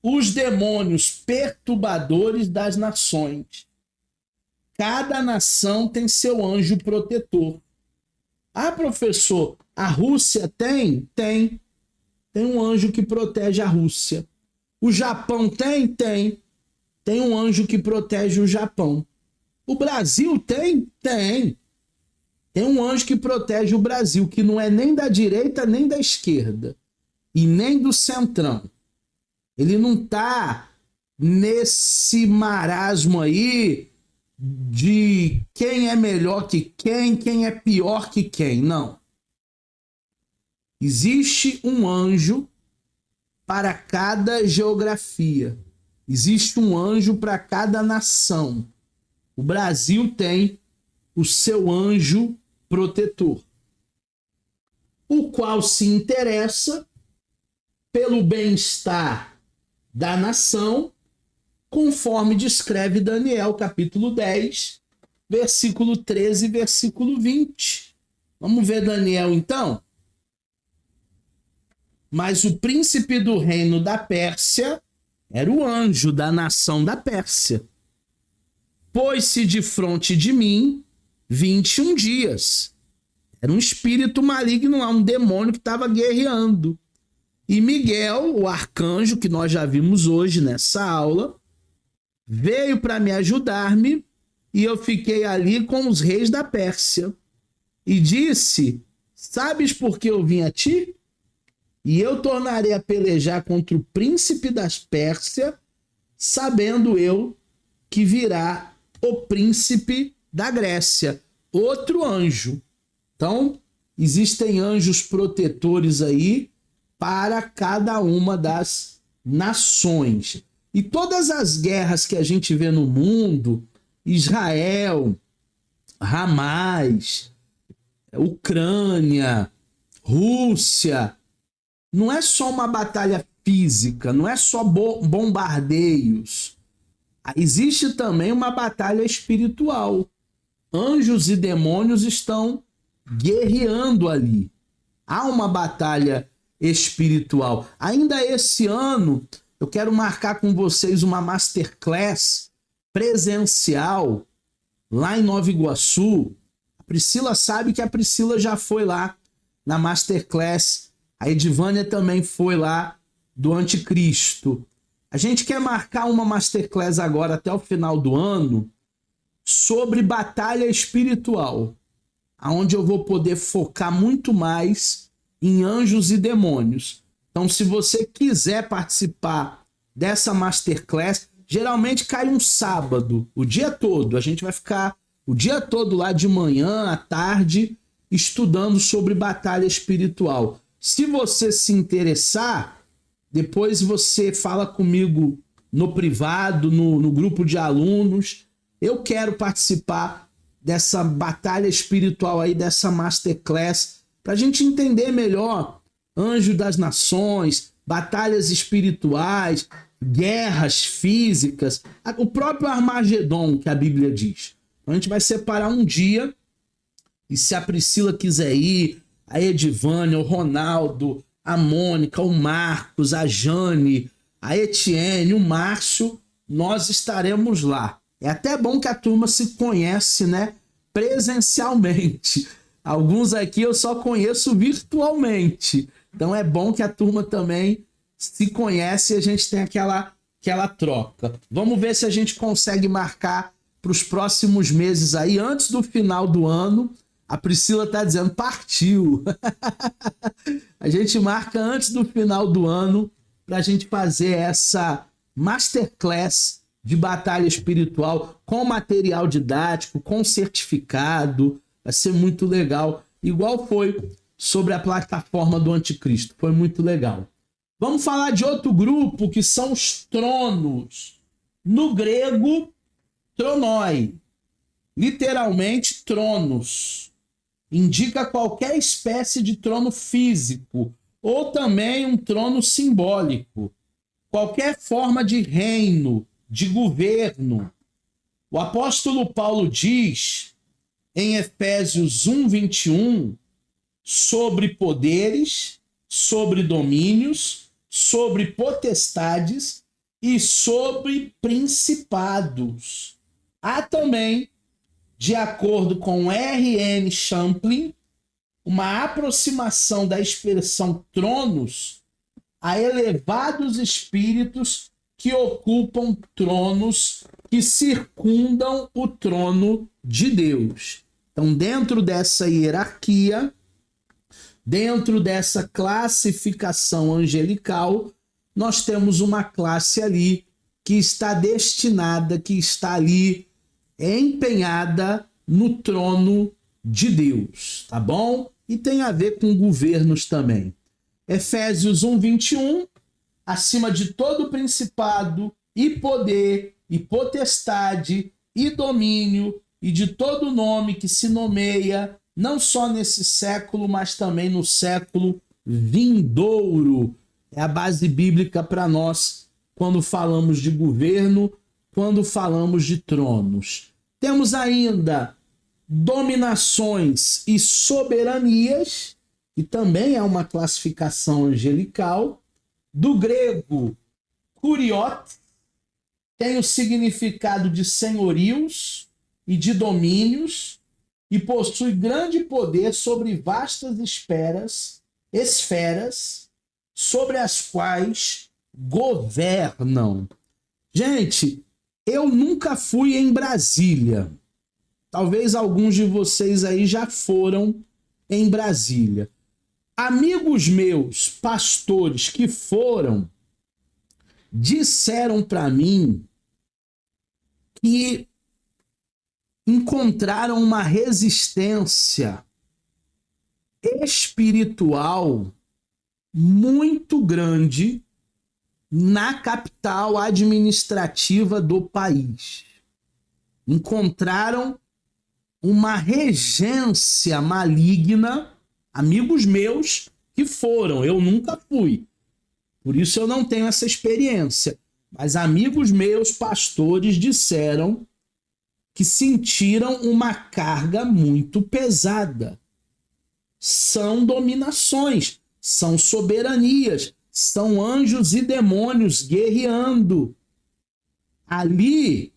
os demônios perturbadores das nações. Cada nação tem seu anjo protetor. Ah, professor, a Rússia tem? Tem. Tem um anjo que protege a Rússia. O Japão tem? Tem. Tem um anjo que protege o Japão. O Brasil tem? Tem. Tem um anjo que protege o Brasil, que não é nem da direita, nem da esquerda, e nem do centrão. Ele não está nesse marasmo aí de quem é melhor que quem é pior que quem. Não. Existe um anjo para cada geografia. Existe um anjo para cada nação. O Brasil tem o seu anjo protetor, o qual se interessa pelo bem-estar da nação, conforme descreve Daniel, capítulo 10, versículo 13 e versículo 20. Vamos ver Daniel, então? Mas o príncipe do reino da Pérsia era o anjo da nação da Pérsia. Pôs-se de frente de mim 21 dias. Era um espírito maligno, um demônio que estava guerreando. E Miguel, o arcanjo, que nós já vimos hoje nessa aula, veio para me ajudar-me, e eu fiquei ali com os reis da Pérsia. E disse: sabes por que eu vim a ti? E eu tornarei a pelejar contra o príncipe das Pérsia, sabendo eu que virá o príncipe da Grécia, outro anjo. Então, existem anjos protetores aí para cada uma das nações. E todas as guerras que a gente vê no mundo, Israel, Hamas, Ucrânia, Rússia, não é só uma batalha física, não é só bombardeios. Existe também uma batalha espiritual. Anjos e demônios estão guerreando ali. Há uma batalha espiritual. Ainda esse ano, eu quero marcar com vocês uma masterclass presencial lá em Nova Iguaçu. A Priscila sabe que a Priscila já foi lá na masterclass. A Edivânia também foi lá do Anticristo. A gente quer marcar uma masterclass agora até o final do ano sobre batalha espiritual, onde eu vou poder focar muito mais em anjos e demônios. Então, se você quiser participar dessa masterclass, geralmente cai um sábado, o dia todo. A gente vai ficar o dia todo lá de manhã à tarde estudando sobre batalha espiritual. Se você se interessar, depois você fala comigo no privado, no grupo de alunos. Eu quero participar dessa batalha espiritual aí, dessa masterclass, para a gente entender melhor anjo das nações, batalhas espirituais, guerras físicas, o próprio Armagedon que a Bíblia diz. Então a gente vai separar um dia, e se a Priscila quiser ir, a Edivânia, o Ronaldo, a Mônica, o Marcos, a Jane, a Etienne, o Márcio, nós estaremos lá. É até bom que a turma se conhece, né, presencialmente. Alguns aqui eu só conheço virtualmente. Então é bom que a turma também se conhece e a gente tem aquela troca. Vamos ver se a gente consegue marcar para os próximos meses aí, antes do final do ano. A Priscila tá dizendo, partiu. A gente marca antes do final do ano para a gente fazer essa masterclass de batalha espiritual com material didático, com certificado. Vai ser muito legal. Igual foi sobre a plataforma do Anticristo. Foi muito legal. Vamos falar de outro grupo que são os tronos. No grego, tronoi. Literalmente, tronos. Indica qualquer espécie de trono físico ou também um trono simbólico. Qualquer forma de reino, de governo. O apóstolo Paulo diz em Efésios 1:21 sobre poderes, sobre domínios, sobre potestades e sobre principados. Há também, de acordo com R.N. Champlin, uma aproximação da expressão tronos a elevados espíritos que ocupam tronos que circundam o trono de Deus. Então, dentro dessa hierarquia, dentro dessa classificação angelical, nós temos uma classe ali que está destinada, que está ali empenhada no trono de Deus, tá bom? E tem a ver com governos também. Efésios 1:21, acima de todo principado e poder e potestade e domínio e de todo nome que se nomeia, não só nesse século, mas também no século vindouro. É a base bíblica para nós quando falamos de governo, quando falamos de tronos. Temos ainda dominações e soberanias, que também é uma classificação angelical. Do grego, kurios, tem o significado de senhorios e de domínios e possui grande poder sobre vastas esferas sobre as quais governam. Gente, eu nunca fui em Brasília. Talvez alguns de vocês aí já foram em Brasília. Amigos meus, pastores que foram, disseram para mim que encontraram uma resistência espiritual muito grande na capital administrativa do país. Encontraram uma regência maligna, amigos meus que foram, eu nunca fui, por isso eu não tenho essa experiência, mas amigos meus, pastores, disseram que sentiram uma carga muito pesada. São dominações, são soberanias, são anjos e demônios guerreando. Ali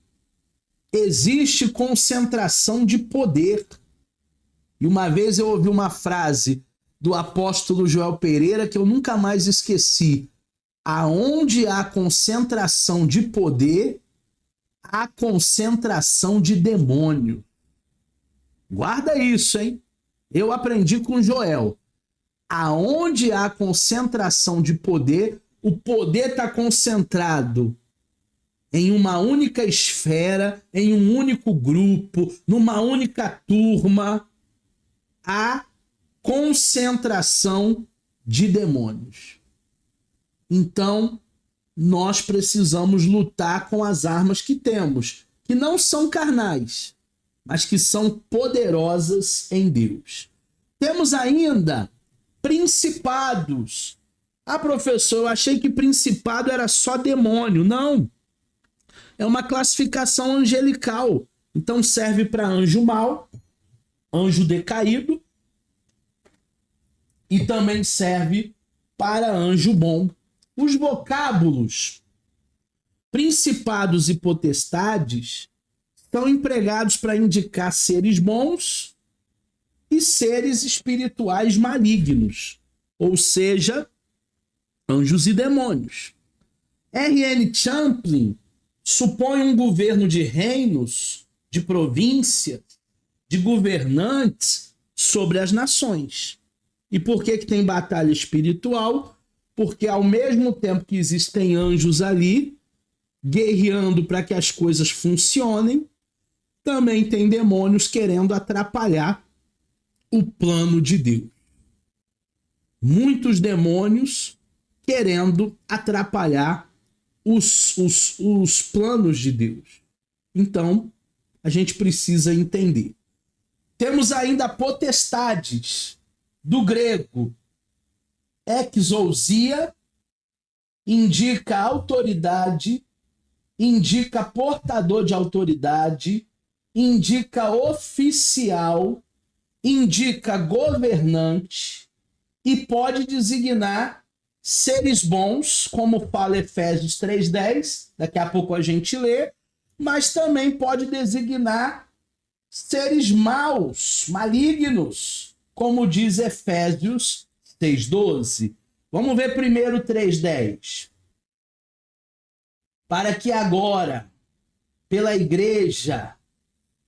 existe concentração de poder. E uma vez eu ouvi uma frase do apóstolo Joel Pereira que eu nunca mais esqueci. Aonde há concentração de poder, há concentração de demônio. Guarda isso, hein? Eu aprendi com Joel. Aonde há concentração de poder, o poder está concentrado em uma única esfera, em um único grupo, numa única turma, há concentração de demônios. Então, nós precisamos lutar com as armas que temos, que não são carnais, mas que são poderosas em Deus. Temos ainda principados. Ah, professor, eu achei que principado era só demônio. Não. É uma classificação angelical. Então serve para anjo mau, anjo decaído, e também serve para anjo bom. Os vocábulos principados e potestades são empregados para indicar seres bons e seres espirituais malignos, ou seja, anjos e demônios. R.N. Champlin supõe um governo de reinos, de províncias, de governantes sobre as nações. E por que tem batalha espiritual? Porque ao mesmo tempo que existem anjos ali, guerreando para que as coisas funcionem, também tem demônios querendo atrapalhar o plano de Deus. Muitos demônios querendo atrapalhar os planos de Deus. Então, a gente precisa entender. Temos ainda potestades, do grego exousia, indica autoridade, indica portador de autoridade, indica oficial, indica governante e pode designar seres bons, como fala Efésios 3:10, daqui a pouco a gente lê, mas também pode designar seres maus, malignos, como diz Efésios 6:12. Vamos ver primeiro 3:10. Para que agora, pela igreja,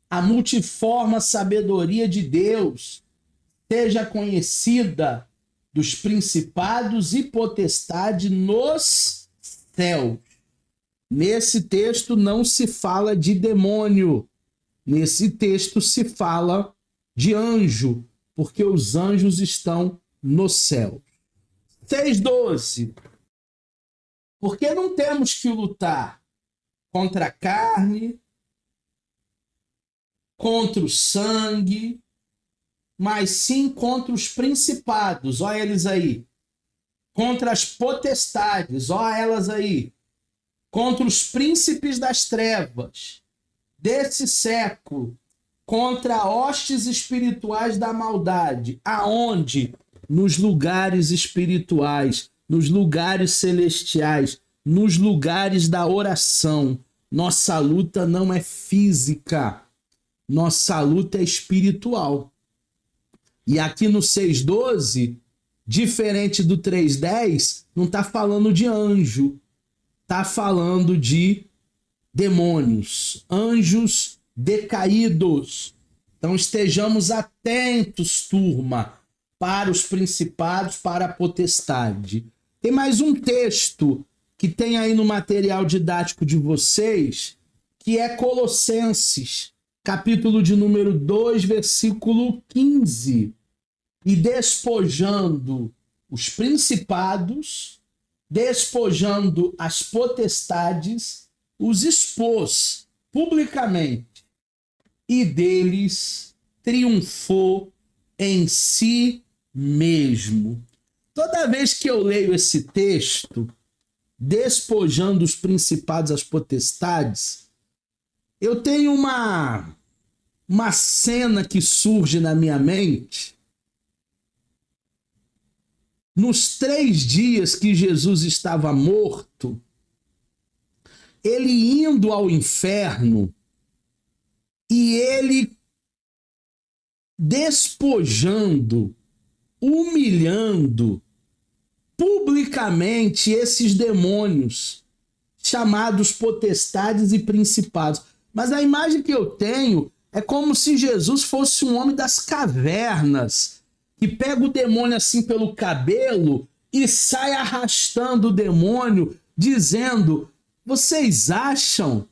a multiforme sabedoria de Deus seja conhecida dos principados e potestades nos céus. Nesse texto não se fala de demônio. Nesse texto se fala de anjo, porque os anjos estão no céu. 6:12. Porque não temos que lutar contra a carne, contra o sangue, mas sim contra os principados, olha eles aí, contra as potestades, olha elas aí, contra os príncipes das trevas desse século, contra hostes espirituais da maldade. Aonde? Nos lugares espirituais, nos lugares celestiais, nos lugares da oração. Nossa luta não é física, nossa luta é espiritual. E aqui no 6:12, diferente do 3:10, não está falando de anjo, está falando de demônios, anjos decaídos. Então estejamos atentos, turma, para os principados, para a potestade. Tem mais um texto que tem aí no material didático de vocês, que é Colossenses, capítulo de número 2, versículo 15. E despojando os principados, despojando as potestades, os expôs publicamente e deles triunfou em si mesmo. Toda vez que eu leio esse texto, despojando os principados, as potestades, eu tenho uma cena que surge na minha mente. Nos 3 dias que Jesus estava morto, ele indo ao inferno e ele despojando, humilhando publicamente esses demônios chamados potestades e principados. Mas a imagem que eu tenho é como se Jesus fosse um homem das cavernas, que pega o demônio assim pelo cabelo e sai arrastando o demônio, dizendo: vocês acham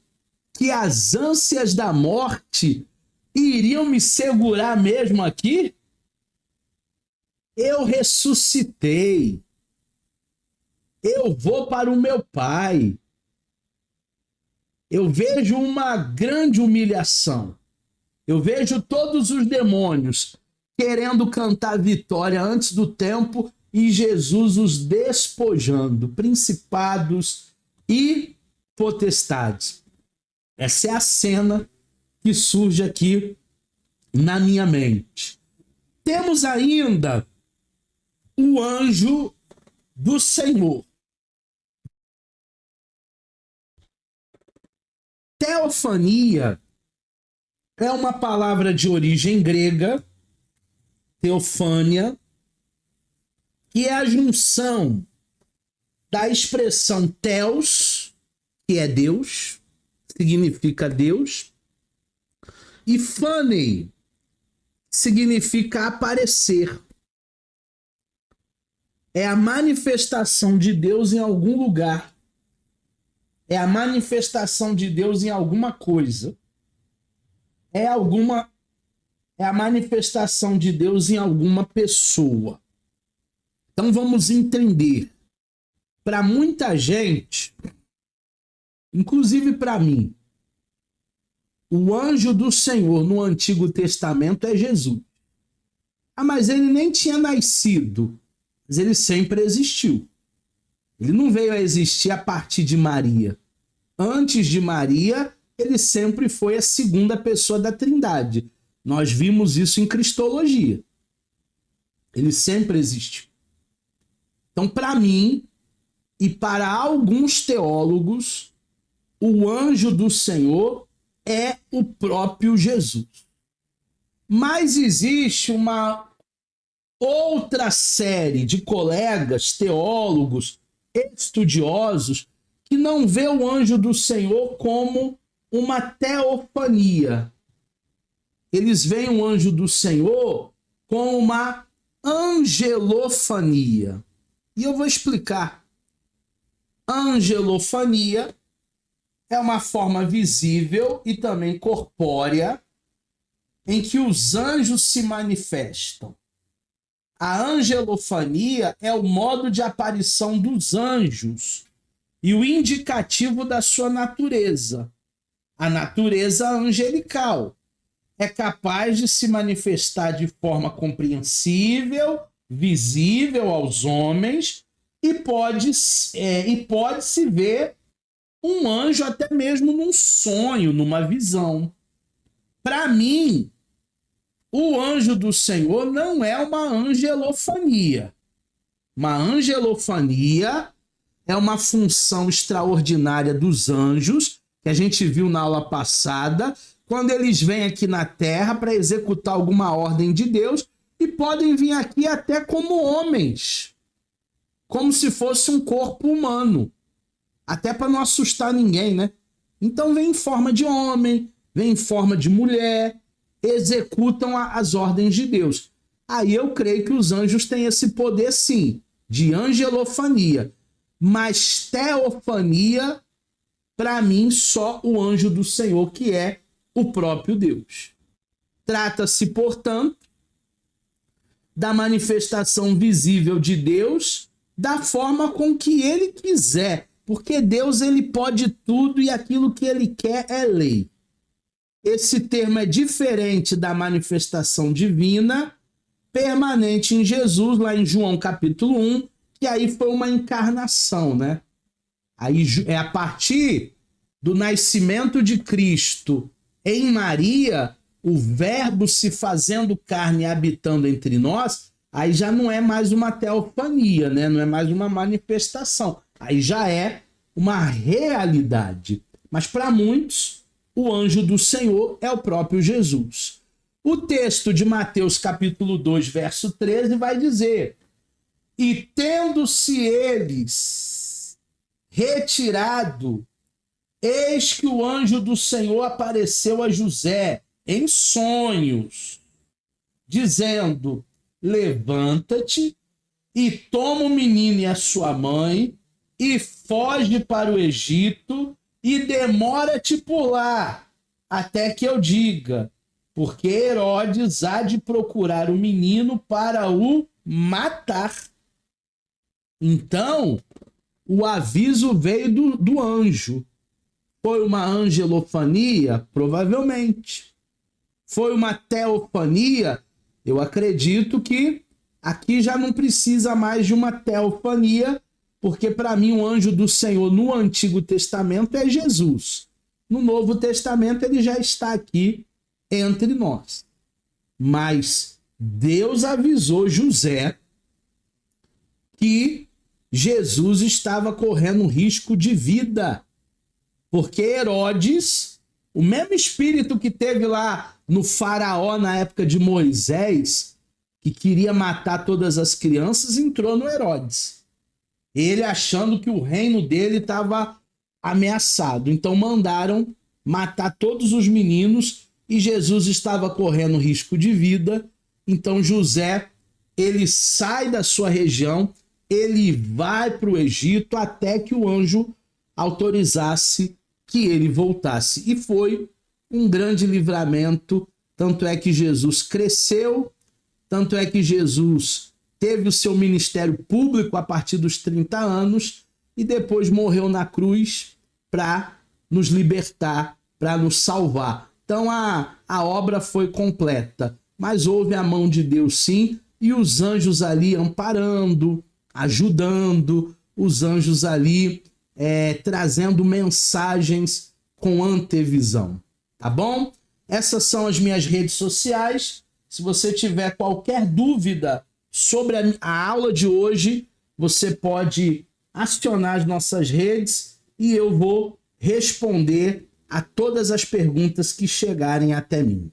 que as ânsias da morte iriam me segurar mesmo aqui? Eu ressuscitei. Eu vou para o meu Pai. Eu vejo uma grande humilhação. Eu vejo todos os demônios querendo cantar vitória antes do tempo e Jesus os despojando, principados e potestades. Essa é a cena que surge aqui na minha mente. Temos ainda o anjo do Senhor. Teofania é uma palavra de origem grega, teofânia, que é a junção da expressão theos, que é Deus, significa Deus, e phanei, significa aparecer. É a manifestação de Deus em algum lugar. É a manifestação de Deus em alguma coisa. É a manifestação de Deus em alguma pessoa. Então vamos entender. Para muita gente, inclusive para mim, o anjo do Senhor no Antigo Testamento é Jesus. Ah, mas ele nem tinha nascido, mas ele sempre existiu. Ele não veio a existir a partir de Maria. Antes de Maria, ele sempre foi a segunda pessoa da Trindade. Nós vimos isso em Cristologia. Ele sempre existiu. Então, para mim e para alguns teólogos, o anjo do Senhor é o próprio Jesus. Mas existe uma outra série de colegas, teólogos, estudiosos, que não vê o anjo do Senhor como uma teofania. Eles veem o anjo do Senhor como uma angelofania. E eu vou explicar. Angelofania é uma forma visível e também corpórea em que os anjos se manifestam. A angelofania é o modo de aparição dos anjos e o indicativo da sua natureza. A natureza angelical é capaz de se manifestar de forma compreensível, visível aos homens e pode-se ver um anjo até mesmo num sonho, numa visão. Para mim, o anjo do Senhor não é uma angelofania. Uma angelofania é uma função extraordinária dos anjos, que a gente viu na aula passada, quando eles vêm aqui na Terra para executar alguma ordem de Deus e podem vir aqui até como homens, como se fosse um corpo humano, até para não assustar ninguém, né? Então vem em forma de homem, vem em forma de mulher, executam as ordens de Deus. Aí eu creio que os anjos têm esse poder, sim, de angelofania. Mas teofania, para mim, só o anjo do Senhor, que é o próprio Deus. Trata-se, portanto, da manifestação visível de Deus da forma com que ele quiser, porque Deus ele pode tudo e aquilo que ele quer é lei. Esse termo é diferente da manifestação divina permanente em Jesus, lá em João capítulo 1, que aí foi uma encarnação, né? Aí é a partir do nascimento de Cristo em Maria, o verbo se fazendo carne e habitando entre nós, aí já não é mais uma teofania, né? Não é mais uma manifestação. Aí já é uma realidade. Mas para muitos, o anjo do Senhor é o próprio Jesus. O texto de Mateus capítulo 2, verso 13 vai dizer: e tendo-se eles retirado, eis que o anjo do Senhor apareceu a José em sonhos, dizendo: levanta-te e toma o menino e a sua mãe e foge para o Egito e demora-te por lá até que eu diga, porque Herodes há de procurar o menino para o matar. Então, o aviso veio do anjo. Foi uma angelofania? Provavelmente. Foi uma teofania? Eu acredito que aqui já não precisa mais de uma teofania, porque para mim o anjo do Senhor no Antigo Testamento é Jesus. No Novo Testamento ele já está aqui entre nós. Mas Deus avisou José que Jesus estava correndo risco de vida, porque Herodes, o mesmo espírito que teve lá no faraó na época de Moisés, que queria matar todas as crianças, entrou no Herodes. Ele achando que o reino dele estava ameaçado. Então mandaram matar todos os meninos e Jesus estava correndo risco de vida. Então José, ele sai da sua região, ele vai para o Egito até que o anjo autorizasse que ele voltasse. E foi um grande livramento, tanto é que Jesus cresceu, tanto é que Jesus teve o seu ministério público a partir dos 30 anos e depois morreu na cruz para nos libertar, para nos salvar. Então a obra foi completa, mas houve a mão de Deus sim, e os anjos ali amparando, ajudando, os anjos ali trazendo mensagens com antevisão, tá bom? Essas são as minhas redes sociais. Se você tiver qualquer dúvida sobre a aula de hoje, você pode acionar as nossas redes e eu vou responder a todas as perguntas que chegarem até mim.